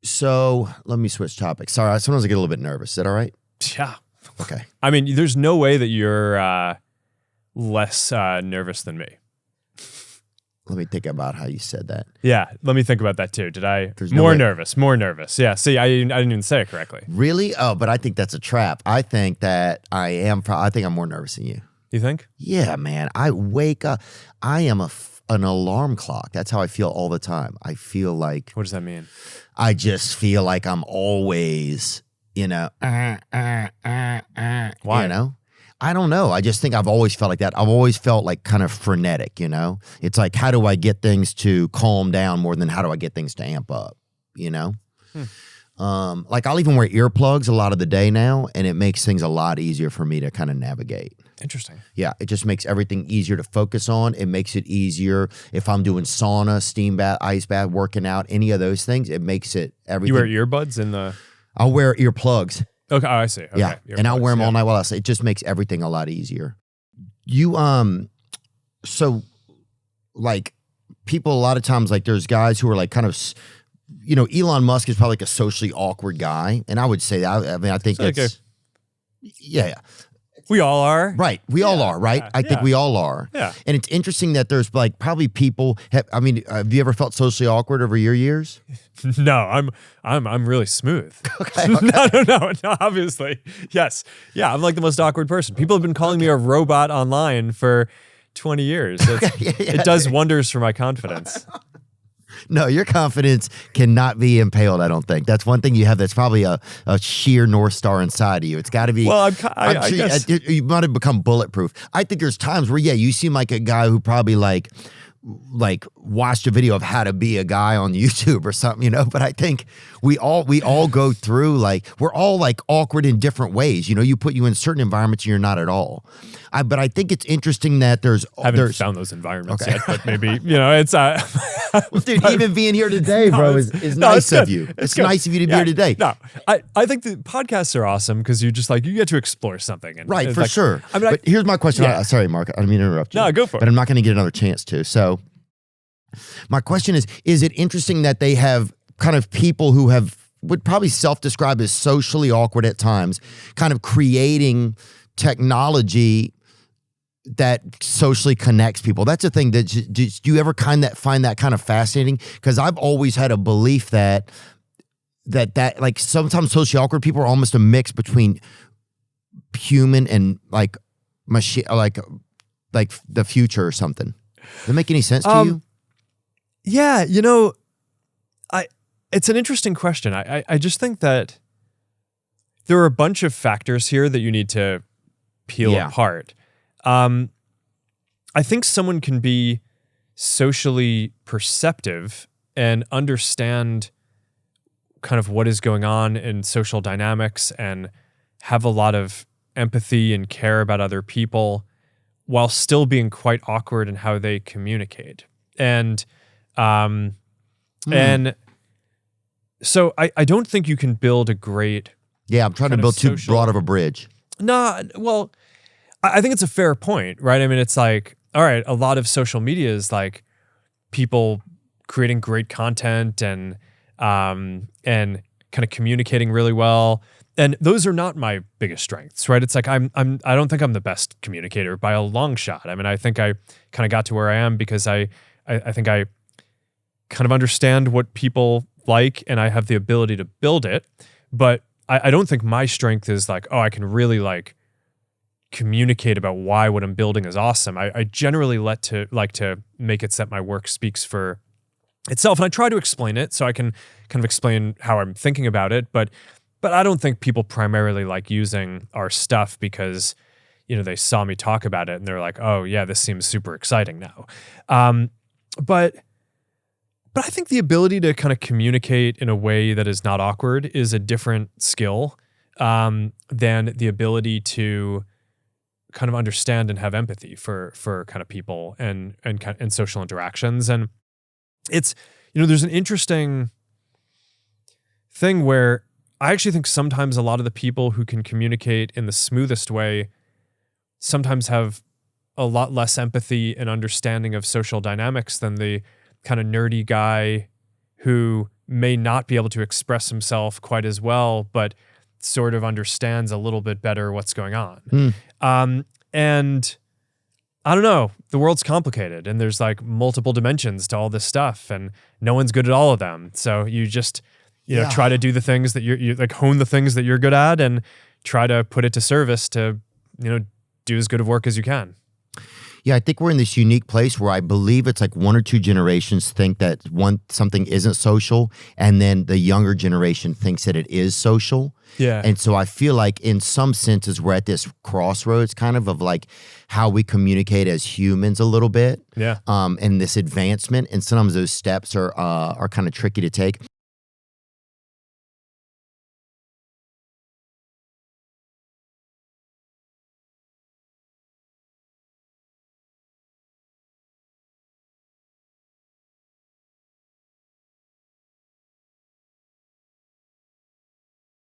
So let me switch topics. Sorry, sometimes I get a little bit nervous. Is that all right? Yeah. Okay. I mean, there's no way that you're less nervous than me. Let me think about how you said that. Yeah, let me think about that too. Did I? There's no more way. nervous. Yeah, see, I didn't even say it correctly. Really? Oh, but I think that's a trap. I think that I think I'm more nervous than you. You think? Yeah, man. I wake up. I am an alarm clock. That's how I feel all the time. I feel like. What does that mean? I just feel like I'm always, Why? You know? I don't know. I just think I've always felt like that. I've always felt like kind of frenetic, It's like, how do I get things to calm down more than how do I get things to amp up, Like I'll even wear earplugs a lot of the day now, and it makes things a lot easier for me to kind of navigate. Interesting. Yeah, it just makes everything easier to focus on. It makes it easier if I'm doing sauna, steam bath, ice bath, working out, any of those things. It makes it everything. You wear earbuds in the... I'll wear earplugs. Okay, I see. Okay. Yeah, Earplugs, and I'll wear them all night while I sleep. It just makes everything a lot easier. So like people a lot of times, like there's guys who are like kind of, Elon Musk is probably like a socially awkward guy. And I would say that, I mean, I think it's, yeah. We all are. Right. We all are, right? I think we all are. Yeah. And it's interesting that there's like probably people, have you ever felt socially awkward over your years? No, I'm really smooth. Okay. No, obviously. Yes. Yeah, I'm like the most awkward person. People have been calling me a robot online for 20 years. It does wonders for my confidence. No, your confidence cannot be impaled, I don't think. That's one thing you have that's probably a sheer North Star inside of you. It's got to be... Well, I'm sure guess... you might have become bulletproof. I think there's times where, you seem like a guy who probably like watched a video of how to be a guy on YouTube or something, but I think we all go through, like, we're all like awkward in different ways. You put you in certain environments and you're not at all. But I think it's interesting that there's found those environments yet, but maybe, it's well, dude, even being here today, bro, is nice of you. It's nice of you to be here today. No, I think the podcasts are awesome because you get to explore something. And right, for sure. I mean, but here's my question. Sorry, Mark, I didn't mean to interrupt you. No, go for it. But I'm not going to get another chance to. So my question is it interesting that they have kind of people who would probably self-describe as socially awkward at times, kind of creating technology that socially connects people? That's a thing that do you ever find that kind of fascinating? Because I've always had a belief that like sometimes socially awkward people are almost a mix between human and like machine, like the future or something. Does that make any sense to you? Yeah, it's an interesting question. I just think that there are a bunch of factors here that you need to peel apart. I think someone can be socially perceptive and understand kind of what is going on in social dynamics and have a lot of empathy and care about other people while still being quite awkward in how they communicate. And so I don't think you can build a great... Yeah, I'm trying to build too broad of a bridge. No, well, I think it's a fair point, right? I mean, it's like, all right, a lot of social media is like people creating great content and kind of communicating really well. And those are not my biggest strengths, right? It's like I don't think I'm the best communicator by a long shot. I mean, I think I kind of got to where I am because I think I kind of understand what people like and I have the ability to build it. But I don't think my strength is like, I can really like communicate about why what I'm building is awesome. I generally like to make it so that my work speaks for itself. And I try to explain it so I can kind of explain how I'm thinking about it. But I don't think people primarily like using our stuff because, they saw me talk about it and they're like, oh yeah, this seems super exciting now. But I think the ability to kind of communicate in a way that is not awkward is a different skill than the ability to kind of understand and have empathy for kind of people and social interactions. And it's, there's an interesting thing where I actually think sometimes a lot of the people who can communicate in the smoothest way sometimes have a lot less empathy and understanding of social dynamics than the kind of nerdy guy who may not be able to express himself quite as well, but sort of understands a little bit better what's going on. And I don't know, the world's complicated and there's like multiple dimensions to all this stuff and no one's good at all of them. So you just, you know, try to do the things that you like hone the things that you're good at and try to put it to service to, you know, do as good of work as you can. Yeah, I think we're in this unique place where I believe it's like one or two generations think that something isn't social, and then the younger generation thinks that it is social. Yeah. And so I feel like in some senses we're at this crossroads kind of like how we communicate as humans a little bit. Yeah. And this advancement, and sometimes those steps are kind of tricky to take.